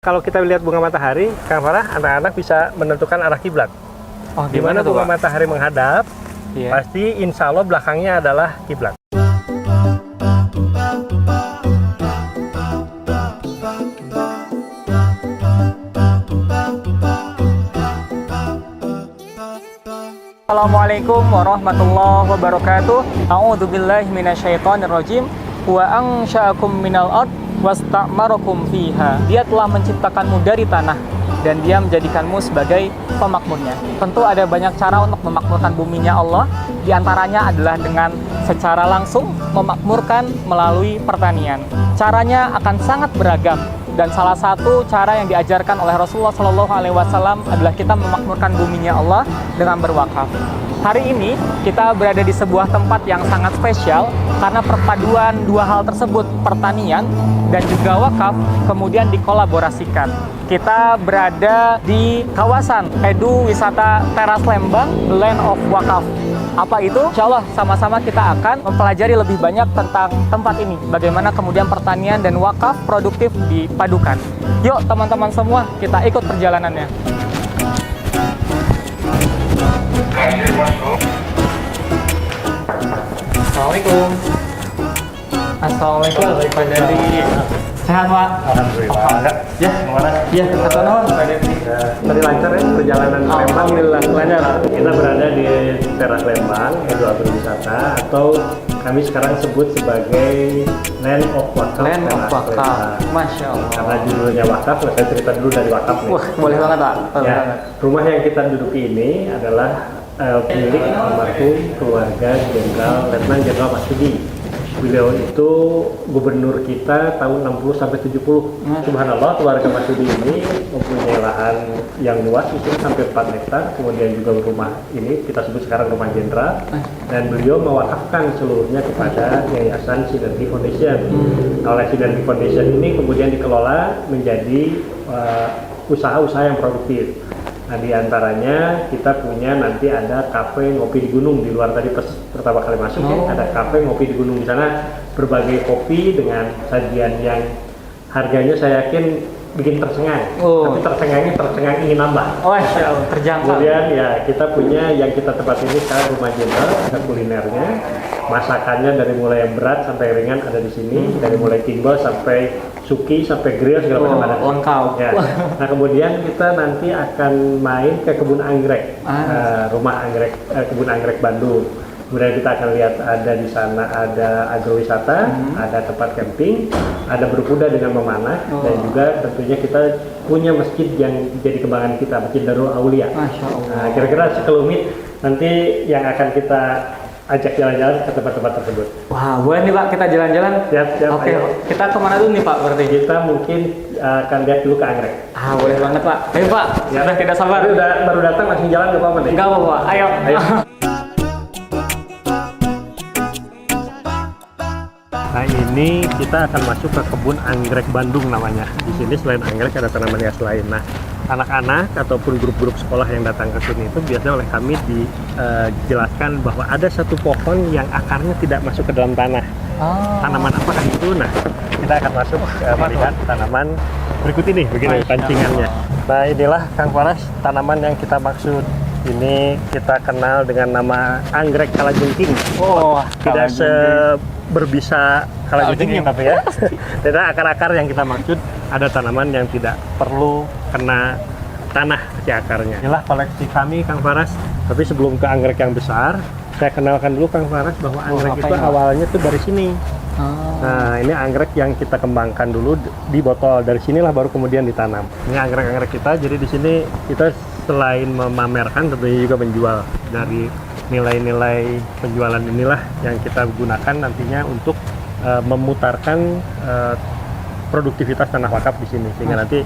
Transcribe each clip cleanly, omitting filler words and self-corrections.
Kalau kita lihat bunga matahari, Kang Farah, anak-anak bisa menentukan arah kiblat. Oh, Di mana bunga matahari menghadap, Iya. pasti insya Allah belakangnya adalah kiblat. Assalamualaikum warahmatullahi wabarakatuh. A'udzubillahi minasyaitonirrajim. Wa ansha'akum minal ard wasta'marakum fiha. Dia telah menciptakanmu dari tanah dan dia menjadikanmu sebagai pemakmurnya. Tentu ada banyak cara untuk memakmurkan buminya Allah. Di antaranya adalah dengan secara langsung memakmurkan melalui pertanian. Caranya akan sangat beragam. Dan salah satu cara yang diajarkan oleh Rasulullah SAW adalah kita memakmurkan buminya Allah dengan berwakaf. Hari ini kita berada di sebuah tempat yang sangat spesial karena perpaduan dua hal tersebut, pertanian dan juga wakaf, kemudian dikolaborasikan. Kita berada di kawasan Edu Wisata Teras Lembang, Land of Wakaf. Apa itu? Insya Allah sama-sama kita akan mempelajari lebih banyak tentang tempat ini. Bagaimana kemudian pertanian dan wakaf produktif dipadukan. Yuk teman-teman semua, kita ikut perjalanannya. Assalamualaikum. Assalamualaikum Pak Dedi. Sehat Pak? Alhamdulillah. Ya, ya, kata naon Pak Dedi. Tadi lancar ya perjalanan ke Lembang. Alhamdulillah lancar. Kita berada di Teras Lembang, Edu Wisata, atau kami sekarang sebut sebagai Land of Wakaf. Land of Teras Wakaf. Lembang. Masya Allah. Karena judulnya wakaf, saya cerita dulu dari wakaf nih. Wah, boleh banget Pak. Boleh Ya, banget. rumah yang kita duduki ini adalah milik almarhum keluarga Jenderal Letnan Jenderal Masudi. Beliau itu gubernur kita tahun 60 sampai 70. Subhanallah, keluarga Masudi ini mempunyai lahan yang luas, itu sampai 4 hektar. Kemudian juga rumah ini kita sebut sekarang rumah Jenderal, dan beliau mewakafkan seluruhnya kepada Yayasan Sinergi Foundation. Oleh Sinergi Foundation ini kemudian dikelola menjadi usaha-usaha yang produktif. Nah, di antaranya kita punya nanti ada kafe ngopi di gunung. Di luar tadi pertama kali masuk ya, ada kafe ngopi di gunung. Di sana berbagai kopi dengan sajian yang harganya saya yakin bikin tercengang. Tapi tercengang ingin nambah. Oh, Masya Allah, terjangkau. Kemudian ya kita punya yang kita tempat ini sekarang rumah Jenderal, ada kulinernya. Masakannya dari mulai yang berat sampai ringan ada di sini, dari mulai timbal sampai suki sampai grill segala macam ada. Lengkap. Ya. Nah, kemudian kita nanti akan main ke kebun anggrek, rumah anggrek, kebun anggrek Bandung. Kemudian kita akan lihat ada di sana ada agrowisata, ada tempat camping, ada berkuda dengan memanah, dan juga tentunya kita punya masjid yang jadi kebanggaan kita, Masjid Darul Aulia. Masya Allah. Nah, kira-kira sekelumit nanti yang akan kita ajak jalan-jalan ke tempat-tempat tersebut. Wah, boleh nih Pak, kita jalan-jalan. Siap, Oke, ayo. kita kemana dulu nih Pak berarti? Kita mungkin akan lihat dulu ke anggrek. Boleh banget Pak. Ayo Pak, Ya. sudah tidak sabar. Tapi udah baru datang langsung jalan nggak apa-apa deh. Enggak apa-apa, ayo. Nah, ini kita akan masuk ke kebun anggrek Bandung namanya. Di sini selain anggrek ada tanaman hias lain. Nah, anak-anak ataupun grup-grup sekolah yang datang ke sini itu biasanya oleh kami dijelaskan bahwa ada satu pohon yang akarnya tidak masuk ke dalam tanah. Tanaman apakah itu? Nah, kita akan masuk melihat tanaman berikut ini, begini pancingannya. Nah, inilah Kang Faras tanaman yang kita maksud. Ini kita kenal dengan nama anggrek kalajengking. Tidak berbisa kalajengking tapi ya. Tidak, akar-akar yang kita maksud ada tanaman yang tidak perlu kena tanah si akarnya. Inilah koleksi kami Kang Faras. Tapi sebelum ke anggrek yang besar, saya kenalkan dulu Kang Faras bahwa anggrek itu awalnya tuh dari sini. Nah, ini anggrek yang kita kembangkan dulu di botol. Dari sinilah baru kemudian ditanam. Ini anggrek-anggrek kita. Jadi di sini kita selain memamerkan tentunya juga menjual. Dari nilai-nilai penjualan inilah yang kita gunakan nantinya untuk memutarkan produktivitas tanah wakaf di sini, sehingga nanti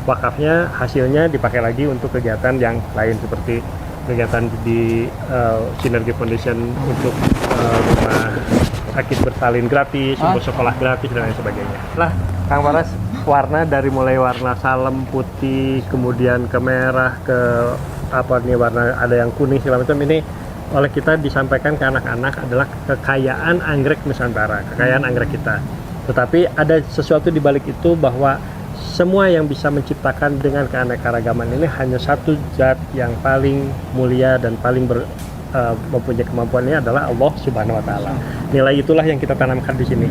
wakafnya hasilnya dipakai lagi untuk kegiatan yang lain seperti kegiatan di Sinergi Foundation untuk rumah sakit bersalin gratis, untuk sekolah gratis dan lain sebagainya. Lah, Kang Faras, warna dari mulai warna salem putih, kemudian ke merah, ke apa nih warna ada yang kuning segala macam, ini oleh kita disampaikan ke anak-anak adalah kekayaan anggrek Nusantara, kekayaan anggrek kita. Tetapi ada sesuatu di balik itu bahwa semua yang bisa menciptakan dengan keanekaragaman ini hanya satu zat yang paling mulia dan paling mempunyai kemampuannya adalah Allah Subhanahu wa taala. Nilai itulah yang kita tanamkan di sini.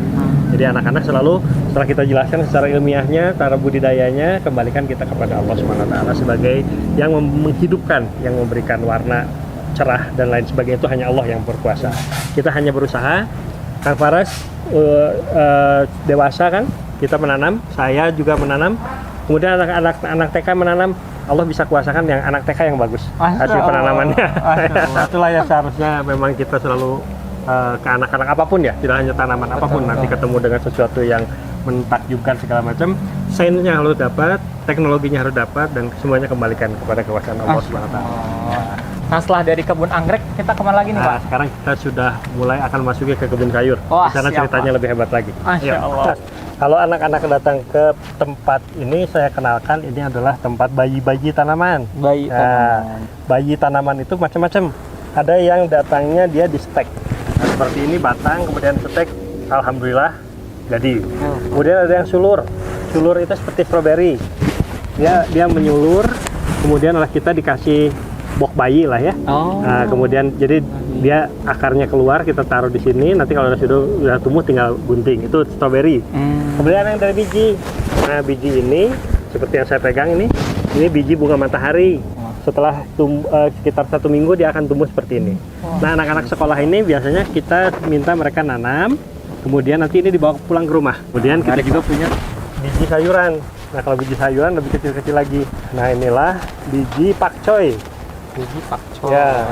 Jadi anak-anak selalu setelah kita jelaskan secara ilmiahnya, cara budidayanya, kembalikan kita kepada Allah Subhanahu wa taala sebagai yang menghidupkan, yang memberikan warna cerah dan lain sebagainya. Itu hanya Allah yang berkuasa. Kita hanya berusaha. Kang Faras dewasa kan, kita menanam, saya juga menanam. Kemudian anak TK menanam, Allah bisa kuasakan yang anak TK yang bagus hasil penanamannya. Itulah yang seharusnya memang kita selalu ke anak-anak apapun ya, tidak hanya tanaman apapun. Nanti ketemu dengan sesuatu yang mentakjubkan segala macam, sainsnya harus dapat, teknologinya harus dapat, dan semuanya kembalikan kepada kekuasaan Allah Subhanahu wa taala. Nah, setelah dari kebun anggrek, kita kemana lagi nih, Pak? Sekarang kita sudah mulai akan masuki ke kebun sayur. Wah, di sana siap, ceritanya Pak. lebih hebat lagi. Masya Allah. Kalau anak-anak datang ke tempat ini, saya kenalkan ini adalah tempat bayi-bayi tanaman. Bayi tanaman. Bayi tanaman itu macam-macam. Ada yang datangnya dia di stek. Nah, seperti ini batang, kemudian stek, alhamdulillah jadi. Kemudian ada yang sulur. Sulur itu seperti stroberi. Dia menyulur, kemudian oleh kita dikasih bok bayi lah ya. Nah, kemudian jadi dia akarnya keluar, kita taruh di sini. Nanti kalau sudah tumbuh tinggal gunting. Itu stroberi. Kemudian yang dari biji. Nah, biji ini seperti yang saya pegang ini biji bunga matahari. Setelah sekitar 1 minggu dia akan tumbuh seperti ini. Nah, anak-anak sekolah ini biasanya kita minta mereka nanam. Kemudian nanti ini dibawa pulang ke rumah. Kemudian kita juga punya biji sayuran. Nah, kalau biji sayuran lebih kecil-kecil lagi. Nah, inilah biji pakcoy. Biji pakcoy. Ya,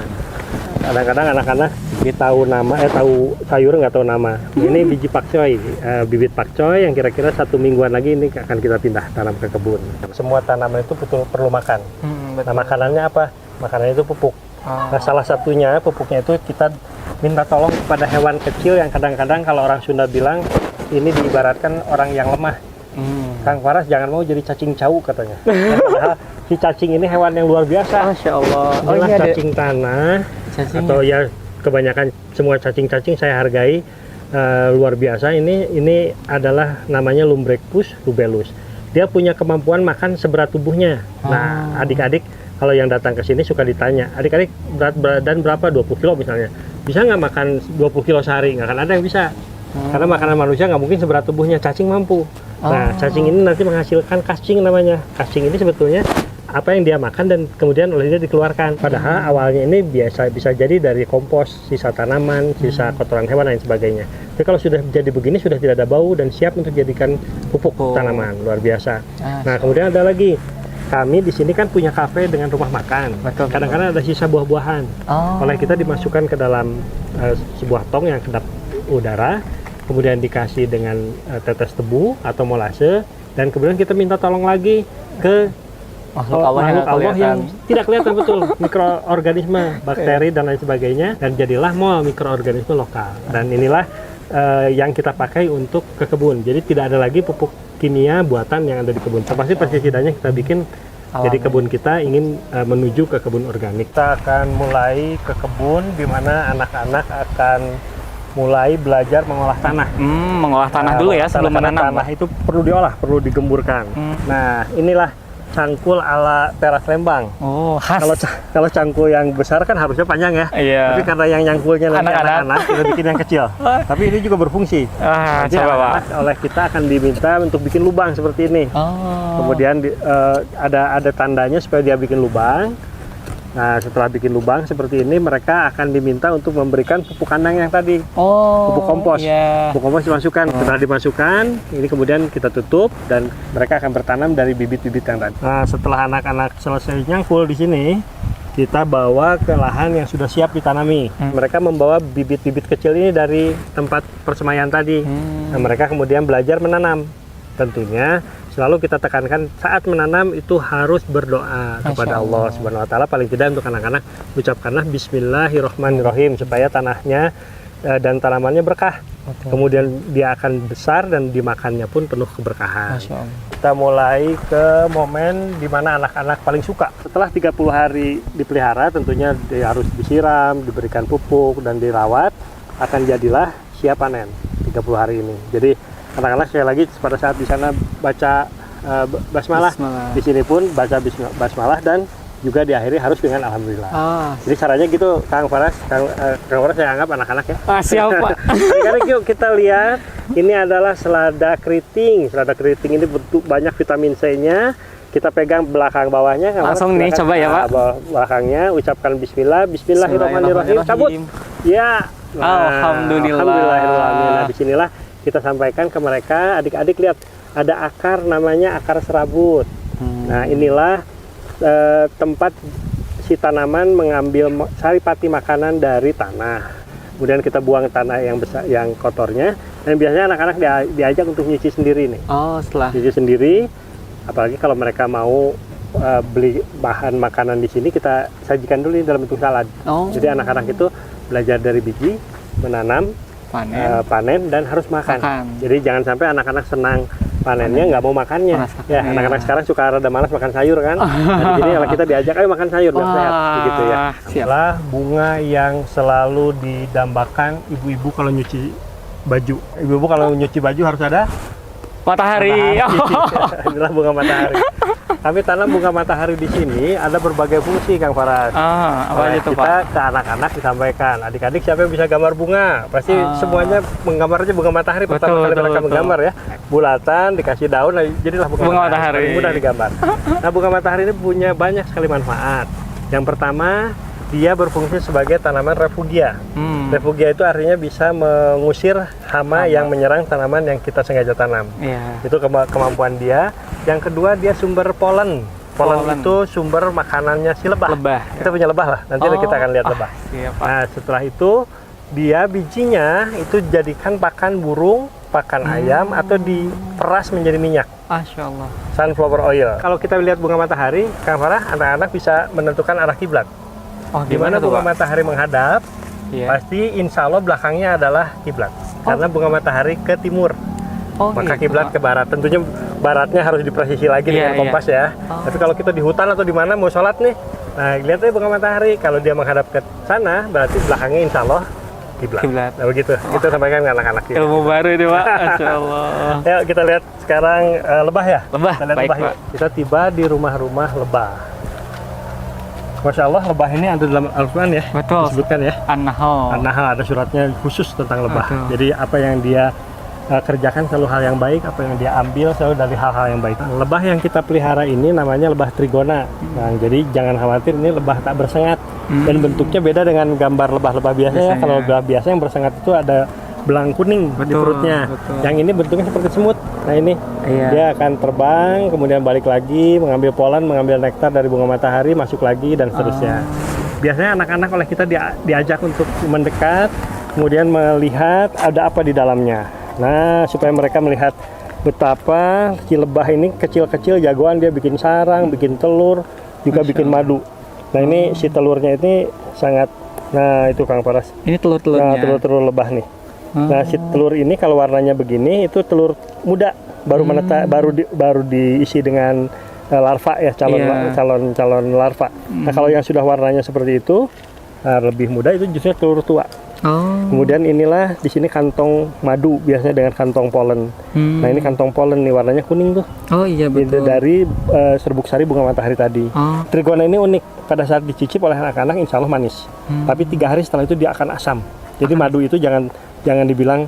kadang-kadang anak-anak tahu nama, tahu sayur nggak tahu nama. Ini biji pakcoy, bibit pakcoy yang kira-kira 1 mingguan lagi ini akan kita pindah tanam ke kebun. Semua tanaman itu betul perlu makan. Nah, makanannya apa? Makanannya itu pupuk. Nah, salah satunya pupuknya itu kita minta tolong kepada hewan kecil yang kadang-kadang kalau orang Sunda bilang ini diibaratkan orang yang lemah. Kang Faras jangan mau jadi cacing cau katanya. Padahal si cacing ini hewan yang luar biasa. Masya Allah. Inilah cacing tanah. Atau ya kebanyakan semua cacing-cacing saya hargai luar biasa. Ini adalah namanya Lumbrecus rubellus. Dia punya kemampuan makan seberat tubuhnya. Nah, adik-adik kalau yang datang ke sini suka ditanya, adik-adik berat badan berapa? 20 kilo misalnya. Bisa nggak makan 20 kilo sehari? Nggak akan ada yang bisa. Karena makanan manusia nggak mungkin seberat tubuhnya, cacing mampu. Nah, cacing ini nanti menghasilkan kascing namanya. Kascing ini sebetulnya apa yang dia makan dan kemudian oleh dia dikeluarkan. Padahal awalnya ini bisa jadi dari kompos, sisa tanaman, sisa kotoran hewan dan sebagainya. Tapi kalau sudah jadi begini sudah tidak ada bau dan siap untuk dijadikan pupuk tanaman, luar biasa. Nah, kemudian ada lagi. Kami di sini kan punya kafe dengan rumah makan. Kadang-kadang ada sisa buah-buahan. Oleh kita dimasukkan ke dalam sebuah tong yang kedap udara, kemudian dikasih dengan tetes tebu atau molase, dan kemudian kita minta tolong lagi ke makhluk Allah yang tidak kelihatan betul, mikroorganisme, bakteri dan lain sebagainya, dan jadilah mall mikroorganisme lokal. Dan inilah yang kita pakai untuk ke kebun. Jadi tidak ada lagi pupuk kimia buatan yang ada di kebun. Termasuk pestisidanya kita bikin. Jadi kebun kita ingin menuju ke kebun organik. Kita akan mulai ke kebun di mana anak-anak akan mulai belajar mengolah tanah. Mengolah tanah dulu ya sebelum menanam. Tanah itu perlu diolah, perlu digemburkan. Nah, inilah cangkul ala teras Lembang. Khas. Kalau cangkul yang besar kan harusnya panjang ya. Iya. Tapi karena yang nyangkulnya nanti anak-anak, kita bikin yang kecil. Tapi ini juga berfungsi. Nanti anak-anak oleh kita akan diminta untuk bikin lubang seperti ini. Kemudian ada tandanya supaya dia bikin lubang. Nah, setelah bikin lubang seperti ini, mereka akan diminta untuk memberikan pupuk kandang yang tadi. Pupuk kompos. Pupuk kompos dimasukkan. Setelah dimasukkan, ini kemudian kita tutup dan mereka akan bertanam dari bibit-bibit yang tadi. Nah, setelah anak-anak selesai nyangkul di sini, kita bawa ke lahan yang sudah siap ditanami. Mereka membawa bibit-bibit kecil ini dari tempat persemaian tadi. Nah, mereka kemudian belajar menanam. Tentunya selalu kita tekankan saat menanam itu harus berdoa kepada Allah Subhanahu wa taala, paling tidak untuk anak-anak ucapkanlah bismillahirrahmanirrahim supaya tanahnya dan tanamannya berkah. Kemudian dia akan besar dan dimakannya pun penuh keberkahan. Kita mulai ke momen di mana anak-anak paling suka. Setelah 30 hari dipelihara, tentunya dia harus disiram, diberikan pupuk dan dirawat, akan jadilah siap panen 30 hari ini. Jadi anak-anak sekali lagi pada saat di sana baca basmalah. Basmalah. Di sini pun baca basmalah dan juga diakhiri harus dengan alhamdulillah. Jadi caranya gitu, Kang Faras saya anggap anak-anak ya. Siap Pak. Adik-adik yuk kita lihat, ini adalah selada keriting. Selada keriting ini banyak vitamin C-nya. Kita pegang belakang bawahnya. Langsung nih, coba ya Pak. Belakangnya, ucapkan bismillah, bismillahirrahmanirrahim. Cabut. Ya. Alhamdulillah. Nah, disinilah kita sampaikan ke mereka, adik-adik lihat, ada akar namanya akar serabut. Nah, inilah tempat si tanaman mengambil saripati makanan dari tanah. Kemudian kita buang tanah yang besar, yang kotornya. Dan biasanya anak-anak diajak untuk nyuci sendiri nih. Setelah Nyuci sendiri. Apalagi kalau mereka mau beli bahan makanan di sini, kita sajikan dulu dalam bentuk salad. Jadi anak-anak itu belajar dari biji, menanam, panen dan harus makan. Jadi jangan sampai anak-anak senang panennya nggak mau makannya. Ya, anak-anak sekarang suka rada malas makan sayur kan. Nah, jadi kalau kita diajak, ayo makan sayur biar sehat, gitu ya. Adalah bunga yang selalu didambakan ibu-ibu kalau nyuci baju. Ibu-ibu kalau nyuci baju harus ada matahari. Inilah bunga matahari. Kami tanam bunga matahari di sini ada berbagai fungsi, Kang Faras. Apa itu, kita Pak? ke anak-anak disampaikan, adik-adik siapa yang bisa gambar bunga? Pasti semuanya menggambar aja bunga matahari pertama kali mereka menggambar ya. Bulatan, dikasih daun, jadilah bunga matahari. Paling mudah digambar. Nah, bunga matahari ini punya banyak sekali manfaat. Yang pertama, dia berfungsi sebagai tanaman refugia. Refugia itu artinya bisa mengusir hama yang menyerang tanaman yang kita sengaja tanam. Itu kemampuan dia. Yang kedua, dia sumber polen. Polen itu sumber makanannya si lebah. Kita punya lebah lah. Nanti kita akan lihat lebah. Nah, setelah itu dia bijinya itu jadikan pakan burung, pakan ayam, atau diperas menjadi minyak. Masya Allah. Sunflower oil. Kalau kita lihat bunga matahari, Kang Farah, anak-anak bisa menentukan arah kiblat. Di mana bunga matahari menghadap, pasti insya Allah belakangnya adalah kiblat. Karena bunga matahari ke timur. Maka kiblat ke barat. Tentunya baratnya harus dipresisi lagi dengan kompas ya. Tapi kalau kita di hutan atau di mana mau sholat nih, nah lihat aja bunga matahari. Kalau dia menghadap ke sana, berarti belakangnya insya Allah kiblat. Nah begitu. Kita sampaikan ke anak-anak. Ilmu baru ini Pak. Masya Allah. Yuk kita lihat sekarang lebah ya. Lebah. Kita lihat Baik, lebah Pak. Kita tiba di rumah-rumah lebah. Masya Allah, lebah ini ada dalam Al-Quran ya. Betul. Disebutkan ya. An-Nahl. An-Nahl, ada suratnya khusus tentang lebah. Betul. Jadi apa yang dia kerjakan selalu hal yang baik, apa yang dia ambil selalu dari hal-hal yang baik. Lebah yang kita pelihara ini namanya lebah trigona. Nah, jadi jangan khawatir, ini lebah tak bersengat. Dan bentuknya beda dengan gambar lebah-lebah biasanya. Kalau lebah biasa yang bersengat itu ada belang kuning di perutnya. Yang ini bentuknya seperti semut. Nah ini dia akan terbang, kemudian balik lagi, mengambil polen, mengambil nektar dari bunga matahari, masuk lagi dan seterusnya. Biasanya anak-anak oleh kita diajak untuk mendekat, kemudian melihat ada apa di dalamnya. Nah, supaya mereka melihat betapa si lebah ini kecil-kecil jagoan, dia bikin sarang, bikin telur, juga bikin madu. Nah, ini si telurnya ini sangat, nah itu Kang Faras. Ini telur-telurnya. Nah, telur-telur lebah nih. Nah, si telur ini kalau warnanya begini itu telur muda, baru diisi dengan larva ya, calon larva. Nah, kalau yang sudah warnanya seperti itu, lebih muda, itu justru telur tua. Kemudian inilah di sini kantong madu, biasanya dengan kantong polen. Nah, ini kantong polen nih, warnanya kuning tuh. Betul. Dari serbuk sari bunga matahari tadi. Trigona ini unik, pada saat dicicip oleh anak-anak insya Allah manis. Tapi 3 hari setelah itu dia akan asam. Jadi madu itu jangan dibilang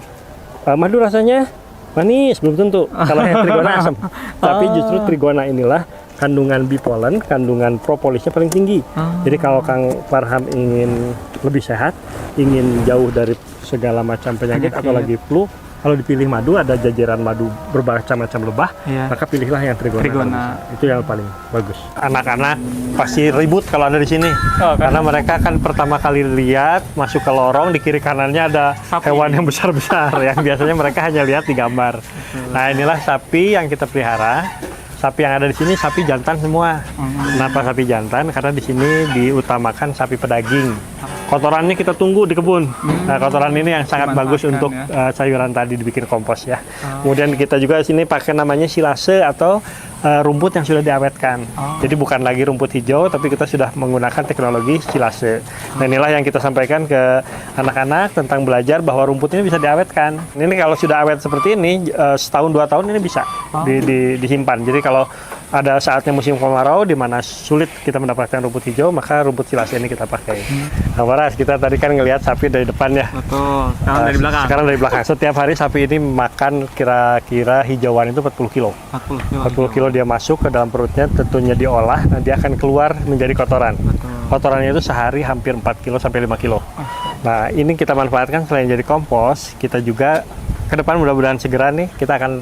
madu rasanya manis, belum tentu. Kalau yang trigona asam. Tapi justru trigona inilah kandungan bipolen, kandungan propolisnya paling tinggi. Jadi kalau Kang Farham ingin lebih sehat, ingin jauh dari segala macam penyakit atau lagi flu, kalau dipilih madu, ada jajaran madu bermacam-macam lebah, maka pilihlah yang trigona. Itu yang paling bagus. Anak-anak pasti ribut kalau ada di sini, karena mereka kan pertama kali lihat masuk ke lorong, di kiri kanannya ada hewan yang besar-besar, yang biasanya mereka hanya lihat di gambar. Nah, inilah sapi yang kita pelihara. Sapi yang ada di sini sapi jantan semua. Kenapa sapi jantan? Karena di sini diutamakan sapi pedaging. kotorannya kita tunggu di kebun. Nah, kotoran ini yang sangat bagus Dimanfaatkan, untuk sayuran tadi dibikin kompos ya. Kemudian kita juga sini pakai namanya silase atau rumput yang sudah diawetkan. Jadi bukan lagi rumput hijau, tapi kita sudah menggunakan teknologi silase. Nah, inilah yang kita sampaikan ke anak-anak tentang belajar bahwa rumput ini bisa diawetkan. Ini kalau sudah awet seperti ini, setahun 2 tahun ini bisa disimpan. Jadi kalau ada saatnya musim kemarau di mana sulit kita mendapatkan rumput hijau, maka rumput silase ini kita pakai. Nah, Waras, kita tadi kan ngelihat sapi dari depan ya. Betul. Sekarang dari belakang. Sekarang dari belakang. Setiap hari sapi ini makan kira-kira hijauan itu 40 kilo. 40 kilo dia masuk ke dalam perutnya, tentunya diolah, nah dia akan keluar menjadi kotoran. Kotorannya itu sehari hampir 4 kilo sampai 5 kilo. Nah, ini kita manfaatkan selain jadi kompos, kita juga ke depan mudah-mudahan segera nih kita akan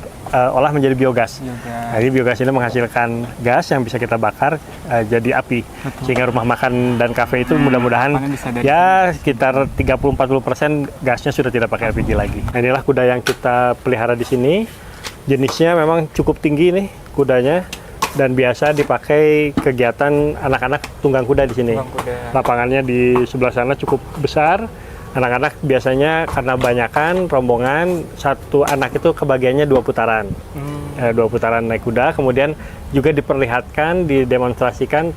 olah menjadi biogas. Nah, ini biogas ini menghasilkan gas yang bisa kita bakar jadi api. Sehingga rumah makan dan kafe itu mudah-mudahan ya sekitar 30-40% gasnya sudah tidak pakai LPG lagi. Nah, inilah kuda yang kita pelihara di sini. Jenisnya memang cukup tinggi nih kudanya, dan biasa dipakai kegiatan anak-anak tunggang kuda di sini. Lapangannya di sebelah sana cukup besar. Anak-anak biasanya karena banyakan rombongan, satu anak itu kebagiannya 2 putaran. 2 putaran naik kuda, kemudian juga diperlihatkan, didemonstrasikan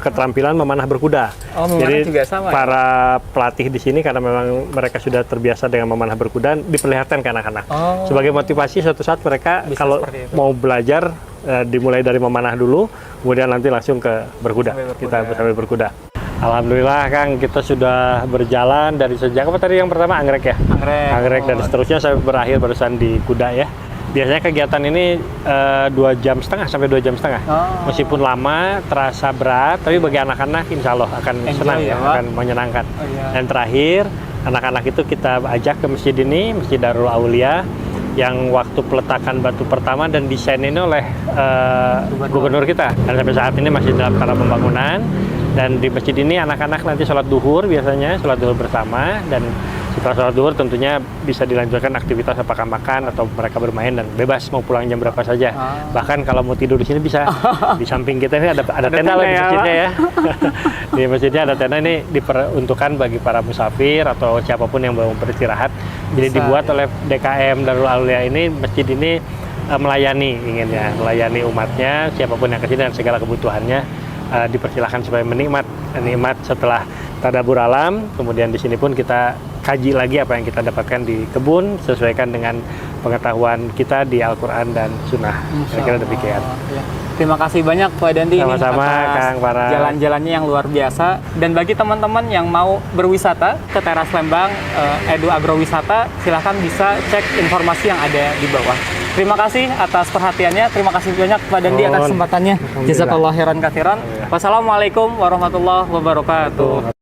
keterampilan memanah berkuda. Jadi juga sama, para pelatih di sini karena memang mereka sudah terbiasa dengan memanah berkuda, diperlihatkan ke anak-anak. Sebagai motivasi suatu saat mereka bisa kalau mau belajar dimulai dari memanah dulu, kemudian nanti langsung ke berkuda. Kita sambil berkuda. Alhamdulillah Kang, kita sudah berjalan dari sejak apa tadi yang pertama anggrek ya? Anggrek dan seterusnya sampai berakhir barusan di kuda ya. Biasanya kegiatan ini 2 jam setengah sampai 2 jam setengah. Meskipun lama, terasa berat, tapi bagi anak-anak insya Allah akan senang ya, akan menyenangkan. Dan terakhir, anak-anak itu kita ajak ke masjid ini, Masjid Darul Aulia, yang waktu peletakan batu pertama dan desain ini oleh gubernur kita. Dan sampai saat ini masih dalam tahap pembangunan. Dan di masjid ini anak-anak nanti sholat duhur biasanya, sholat duhur bersama, dan setelah sholat duhur tentunya bisa dilanjutkan aktivitas apakah makan atau mereka bermain dan bebas mau pulang jam berapa saja. Bahkan kalau mau tidur di sini bisa. Di samping kita ini ada tenda lah di masjidnya ya. Di masjidnya ada tenda, ini diperuntukkan bagi para musafir atau siapapun yang mau beristirahat. Jadi dibuat oleh DKM Darul Aulia ini, masjid ini melayani umatnya, siapapun yang kesini dan segala kebutuhannya. Dipersilahkan supaya menikmat setelah tadabbur alam. Kemudian di sini pun kita kaji lagi apa yang kita dapatkan di kebun, sesuaikan dengan pengetahuan kita di Al-Quran dan Sunnah. Kira-kira demikian. Terima kasih banyak Pak Dandi sama-sama Kang Farah. Jalan-jalannya yang luar biasa. Dan bagi teman-teman yang mau berwisata ke Teras Lembang, Edu Agrowisata, silahkan bisa cek informasi yang ada di bawah. Terima kasih atas perhatiannya. Terima kasih banyak Pak Dandi atas kesempatannya. Jazakallahu khairan katsiran. Wassalamualaikum warahmatullahi wabarakatuh.